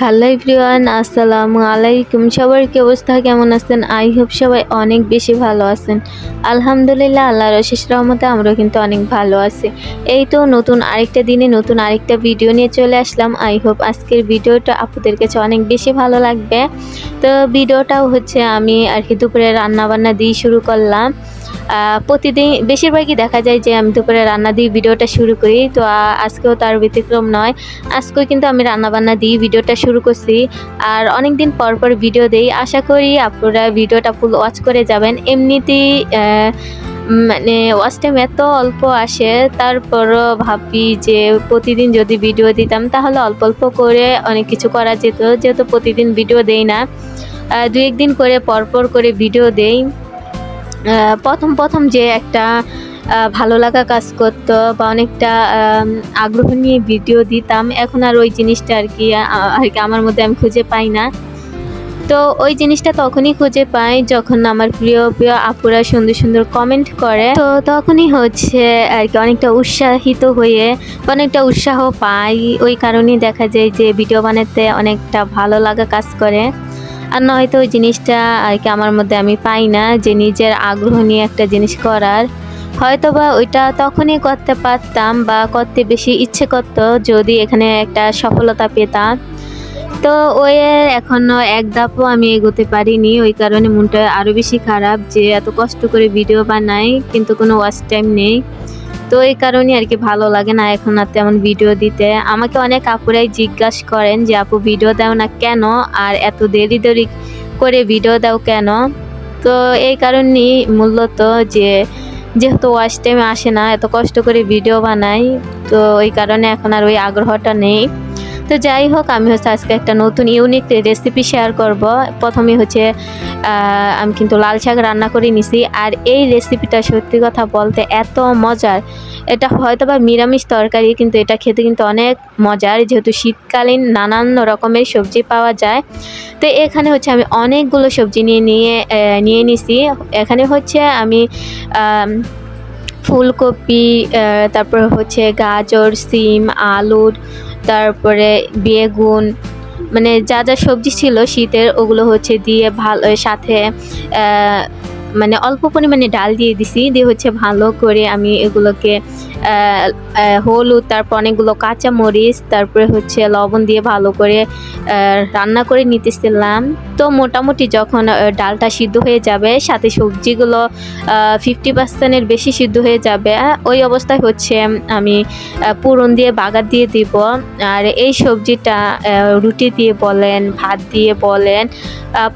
Hello everyone, আসসালামু আলাইকুম। সবার কি অবস্থা, কেমন আছেন? আই হোপ সবাই অনেক বেশি ভালো আছেন। আলহামদুলিল্লাহ, আল্লাহর অশেষ রহমতে আমরাও কিন্তু অনেক ভালো আছি। এই তো নতুন আরেকটা দিনে নতুন আরেকটা ভিডিও নিয়ে চলে আসলাম। আই হোপ আজকের ভিডিওটা আপুদের কাছে অনেক বেশি ভালো লাগবে। তো ভিডিওটাও হচ্ছে আমি আর কি দুপুরে রান্নাবান্না দিয়ে শুরু করলাম। প্রতিদিন বেশিরভাগই দেখা যায় যে আমি দুপুরে রান্না দিয়ে ভিডিওটা শুরু করি। তো আজকেও তার ব্যতিক্রম নয়। আজকেও কিন্তু আমি রান্নাবান্না দিয়ে ভিডিওটা শুরু করছি। আর অনেকদিন পর পর ভিডিও দেই। আশা করি আপনারা ভিডিওটা ফুল ওয়াচ করে যাবেন। এমনিতেই মানে ওয়াচ টাইম এত অল্প আসে, তারপরও ভাবি যে প্রতিদিন যদি ভিডিও দিতাম তাহলে অল্প অল্প করে অনেক কিছু করা যেত। যেহেতু প্রতিদিন ভিডিও দেই না, ২-১ দিন করে পরপর করে ভিডিও দেই। প্রথম যে একটা ভালো লাগা কাজ করতো বা অনেকটা আগ্রহ নিয়ে ভিডিও দিতাম, এখন আর ওই জিনিসটা আর কি আমার মধ্যে আমি খুঁজে পাই না। তো ওই জিনিসটা তখনই খুঁজে পাই যখন আমার প্রিয় প্রিয় আপুরা সুন্দর সুন্দর কমেন্ট করে। তো তখনই হচ্ছে আর কি অনেকটা উৎসাহিত হয়ে অনেকটা উৎসাহ পাই। ওই কারণেই দেখা যায় যে ভিডিও বানাতে অনেকটা ভালো লাগা কাজ করে। আর নয়তো ওই জিনিসটা আর কি আমার মধ্যে আমি পাই না, যে নিজের আগ্রহ নিয়ে একটা জিনিস করার। হয়তোবা ওইটা তখনই করতে পারতাম বা করতে বেশি ইচ্ছে করতো যদি এখানে একটা সফলতা পেতাম। তো ওই এখনো এক ধাপও আমি এগোতে পারিনি। ওই কারণে মনটা আরও বেশি খারাপ যে এত কষ্ট করে ভিডিও বানাই কিন্তু কোনো ওয়াচ টাইম নেই। তো এই কারণে আর কি ভালো লাগে না এখন আর তেমন ভিডিও দিতে। আমাকে অনেক আপুরাই জিজ্ঞাসা করেন যে আপু ভিডিও দাও না কেন, আর এত দেরি দেরি করে ভিডিও দাও কেন? তো এই কারণেই মূলত যেহেতু ওয়াচ টাইম আসে না, এত কষ্ট করে ভিডিও বানাই, তো ওই কারণে এখন আর ওই আগ্রহটা নেই। তো যাই হোক, আমি হচ্ছে আজকে একটা নতুন ইউনিক রেসিপি শেয়ার করব। প্রথমে হচ্ছে আমি কিন্তু লাল শাক রান্না করে নিছি। আর এই রেসিপিটা সত্যি কথা বলতে এত মজার। এটা হয়তো বা নিরামিষ তরকারি, কিন্তু এটা খেতে কিন্তু অনেক মজার, যেহেতু শীতকালীন নানান রকমের সবজি পাওয়া যায়। তো এখানে হচ্ছে আমি অনেকগুলো সবজি নিয়ে নিছি। এখানে হচ্ছে আমি ফুলকপি, তারপর হচ্ছে গাজর, সিম, আলুর, তারপরে বেগুন, মানে যা যা সবজি ছিল শীতের ওগুলো হচ্ছে দিয়ে ভালো সাথে মানে অল্প পরিমাণে ডাল দিয়ে দিছি। দিয়ে হচ্ছে ভালো করে আমি এগুলোকে হলুদ, তারপর অনেকগুলো কাঁচা মরিচ, তারপরে হচ্ছে লবণ দিয়ে ভালো করে রান্না করে নিতেছিলাম। তো মোটামুটি যখন ডালটা সিদ্ধ হয়ে যাবে, সাথে সবজিগুলো 50%-এর বেশি সিদ্ধ হয়ে যাবে, ওই অবস্থায় হচ্ছে আমি পুরন দিয়ে বাগার দিয়ে দিব। আর এই সবজিটা রুটি দিয়ে বলেন, ভাত দিয়ে বলেন,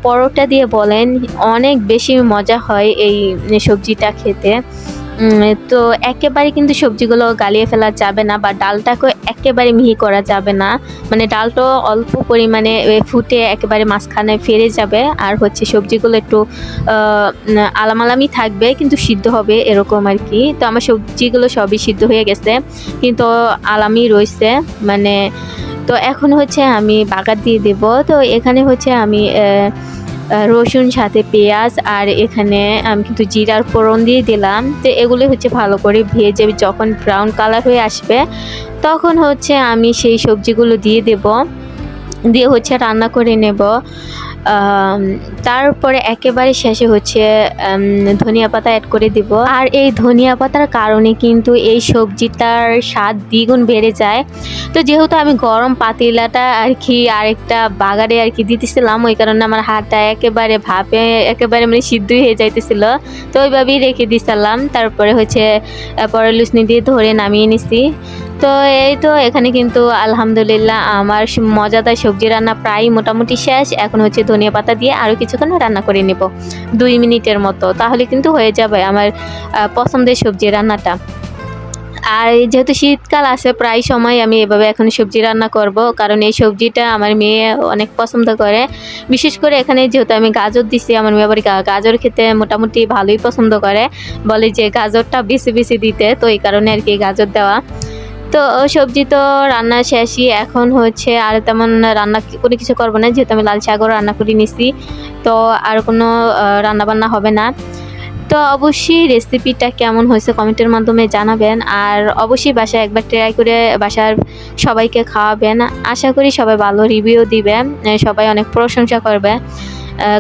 পরোটা দিয়ে বলেন, অনেক বেশি মজা হয় এই সবজিটা খেতে। তো একেবারে কিন্তু সবজিগুলো গালিয়ে ফেলা যাবে না, বা ডালটাকে একেবারে মিহি করা যাবে না। মানে ডালটা অল্প পরিমাণে ফুটে একেবারে মাঝখানে ফেরে যাবে, আর হচ্ছে সবজিগুলো একটু আলামালামি থাকবে কিন্তু সিদ্ধ হবে এরকম আর কি। তো আমার সবজিগুলো সবই সিদ্ধ হয়ে গেছে কিন্তু আলামি রয়েছে মানে। তো এখন হচ্ছে আমি বাগার দিয়ে দেব। তো এখানে হচ্ছে আমি রসুন, সাথে পেঁয়াজ, আর এখানে আমি কিন্তু জিরার ফোড়ন দিয়ে দিলাম। তো এগুলো হচ্ছে ভালো করে ভেজে যখন ব্রাউন কালার হয়ে আসবে, তখন হচ্ছে আমি সেই সবজিগুলো দিয়ে দেব, দিয়ে হচ্ছে রান্না করে নেব। তারপরে একেবারে শেষে হচ্ছে ধনিয়া পাতা অ্যাড করে দিব। আর এই ধনিয়া পাতার কারণে কিন্তু এই সবজিটার স্বাদ দ্বিগুণ বেড়ে যায়। তো যেহেতু আমি গরম পাতিলাটা আর কি আরেকটা বাগারে আর কি দিতেছিলাম, ওই কারণে আমার হাতটা একেবারে ভাপে একেবারে মানে সিদ্ধই হয়ে যাইতেছিল। তো ওইভাবেই রেখে দিছিলাম। তারপরে হচ্ছে পরে লুচনি দিয়ে ধরে নামিয়ে নিছি। তো এই তো এখানে কিন্তু আলহামদুলিল্লাহ আমার মজাদার সবজি রান্না প্রায় মোটামুটি শেষ। এখন হচ্ছে ধনিয়া পাতা দিয়ে আরও কিছুক্ষণ রান্না করে নেব, 2 মিনিটের মতো, তাহলে কিন্তু হয়ে যাবে আমার পছন্দের সবজি রান্নাটা। আর যেহেতু শীতকাল আছে, প্রায় সময় আমি এভাবে এখন সবজি রান্না করব, কারণ এই সবজিটা আমার মেয়ে অনেক পছন্দ করে। বিশেষ করে এখানে যেহেতু আমি গাজর দিছি, আমার মেয়ে আবার গাজর খেতে মোটামুটি ভালোই পছন্দ করে, বলে যে গাজরটা বেশি বেশি দিতে, তো এই কারণে আর কি গাজর দেওয়া। তো সবজি তো রান্না শেষই। এখন হচ্ছে আর তেমন রান্না কোনো কিছু করবো না, যেহেতু আমি লাল শাকও রান্না করে নিছি। তো আর কোনো রান্নাবান্না হবে না। তো অবশ্যই রেসিপিটা কেমন হয়েছে কমেন্টের মাধ্যমে জানাবেন, আর অবশ্যই বাসায় একবার ট্রাই করে বাসার সবাইকে খাওয়াবেন। আশা করি সবাই ভালো রিভিউ দিবে, সবাই অনেক প্রশংসা করবে,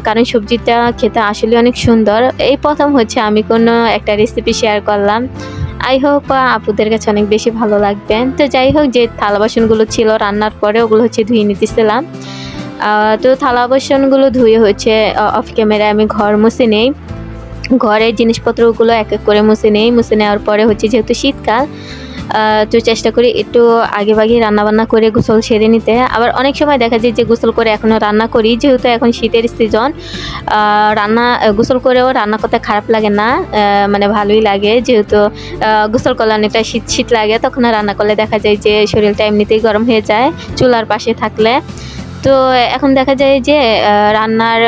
কারণ সবজিটা খেতে আসলে অনেক সুন্দর। এই প্রথম হচ্ছে আমি কোনো একটা রেসিপি শেয়ার করলাম। আই হোপ আপুদের কাছে অনেক বেশি ভালো লাগবে। তো যাই হোক, যে থালা বাসনগুলো ছিল রান্নার পরে ওগুলো হচ্ছে ধুয়ে নিতেছিলাম। তো থালা বাসনগুলো ধুয়ে হচ্ছে অফ ক্যামেরায় আমি ঘর মুছে নেই। ঘরের জিনিসপত্রগুলো এক এক করে মুছে নেই। মুছে নেওয়ার পরে হচ্ছে যেহেতু শীতকাল, তো চেষ্টা করি একটু আগেভাগেই রান্নাবান্না করে গোসল সেরে নিতে। আবার অনেক সময় দেখা যায় যে গোসল করে এখনও রান্না করি, যেহেতু এখন শীতের সিজন। গোসল করেও রান্না করতে খারাপ লাগে না, মানে ভালোই লাগে, যেহেতু গোসল করলে অনেকটা শীত শীত লাগে। তখন রান্না করলে দেখা যায় যে শরীরটা এমনিতেই গরম হয়ে যায় চুলার পাশে থাকলে। তো এখন দেখা যায় যে রান্নার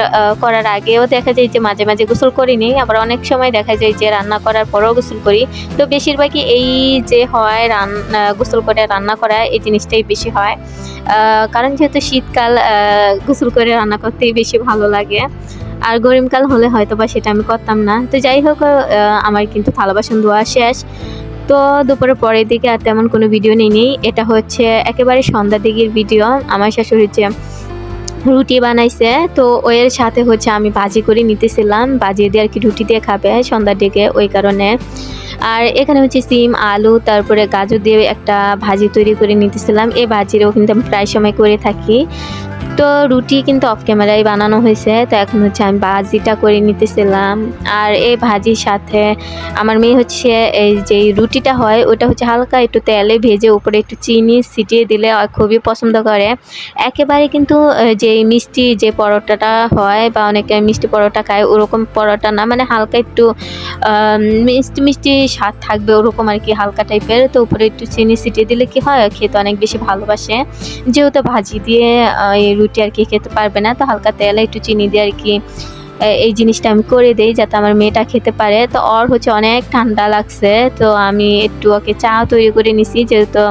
করার আগেও দেখা যায় যে মাঝে মাঝে গোসল করিনি, আবার অনেক সময় দেখা যায় যে রান্না করার পরেও গোসল করি। তো বেশিরভাগই এই যে হয় গোসল করে রান্না করা, এই জিনিসটাই বেশি হয়, কারণ যেহেতু শীতকাল, গোসল করে রান্না করতেই বেশি ভালো লাগে। আর গরমকাল হলে হয়তো বা সেটা আমি করতাম না। তো যাই হোক, আমার কিন্তু থালা বাসন ধোয়া শেষ। তো দুপুরের পরের দিকে আর তেমন কোনো ভিডিও নিইনি। এটা হচ্ছে একেবারে সন্ধ্যার দিকের ভিডিও। আমার শাশুড়ি যে রুটি বানাইছে, তো এর সাথে হচ্ছে আমি ভাজি করে নিতেছিলাম, ভাজিয়ে দিয়ে আর কি রুটি দিয়ে খাবে সন্ধ্যার দিকে, ওই কারণে। আর এখানে হচ্ছে সিম, আলু, তারপরে গাজর দিয়ে একটা ভাজি তৈরি করে নিতেছিলাম। এই ভাজিরও কিন্তু আমি প্রায় সময় করে থাকি। তো রুটি কিন্তু অফ ক্যামেরায় বানানো হয়েছে, তো এখন হচ্ছে আমি ভাজিটা করে নিতেছিলাম। আর এই ভাজির সাথে আমার মেয়ে হচ্ছে এই যে রুটিটা হয় ওটা হচ্ছে হালকা একটু তেলে ভেজে উপরে একটু চিনি ছিটিয়ে দিলে খুবই পছন্দ করে। একেবারে কিন্তু যে মিষ্টি যে পরোটাটা হয় বা অনেকে মিষ্টি পরোটা খায় ওরকম পরোটা না, মানে হালকা একটু মিষ্টি মিষ্টি স্বাদ থাকবে ওরকম আর কি, হালকা টাইপের। তো উপরে একটু চিনি ছিটিয়ে দিলে কি হয়, খেতে অনেক বেশি ভালোবাসে। যেহেতু ভাজি দিয়ে এই রুটি আর কি খেতে পারবে না, তো হালকা তেলে একটু চিনি দিয়ে আর কি এই জিনিসটা আমি করে দেই যাতে আমার মেয়েটা খেতে পারে। তো ওর হচ্ছে অনেক ঠান্ডা লাগছে, তো আমি একটু ওকে চা তৈরি করে নিছি, যেহেতু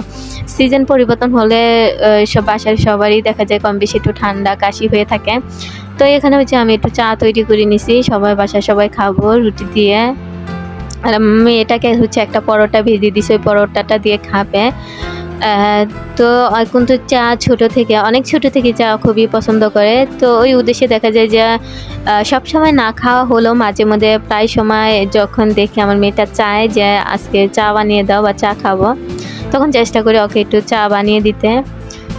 সিজন পরিবর্তন হলে সব বাসার সবারই দেখা যায় কম বেশি একটু ঠান্ডা কাশি হয়ে থাকে। তো এখানে হচ্ছে আমি একটু চা তৈরি করে নিছি, সবাই বাসায় সবাই খাবো রুটি দিয়ে। আর মেয়েটাকে হচ্ছে একটা পরোটা ভেজে দিছি, ওই পরোটাটা দিয়ে খাবে। তো এখন তো চা অনেক ছোট থেকে চা খুবই পছন্দ করে। তো ওই উদ্দেশ্যে দেখা যায় যে সবসময় না খাওয়া হলেও মাঝে মধ্যে প্রায় সময় যখন দেখি আমার মেয়েটা চায় যে আজকে চা বানিয়ে দাও বা চা খাবো, তখন চেষ্টা করি ওকে একটু চা বানিয়ে দিতে।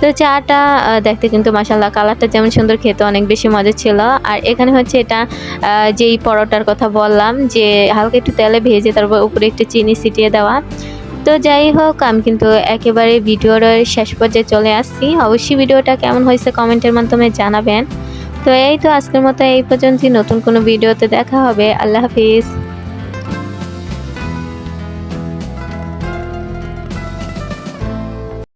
তো চাটা দেখতে কিন্তু মাশাআল্লাহ কালারটা যেমন সুন্দর, খেতে অনেক বেশি মজা ছিল। আর এখানে হচ্ছে এটা যেই পরোটার কথা বললাম যে হালকা একটু তেলে ভেজে তারপর উপরে একটু চিনি ছিটিয়ে দেওয়া। তো যাই হোক, আমি কিন্তু একেবারে ভিডিওর শেষ পর্যায়ে চলে আসছি। অবশ্যই ভিডিওটা কেমন হয়েছে কমেন্টের মাধ্যমে জানাবেন। তো এই তো আজকের মতো এই পর্যন্তই, নতুন কোনো ভিডিওতে দেখা হবে। আল্লাহ হাফিজ।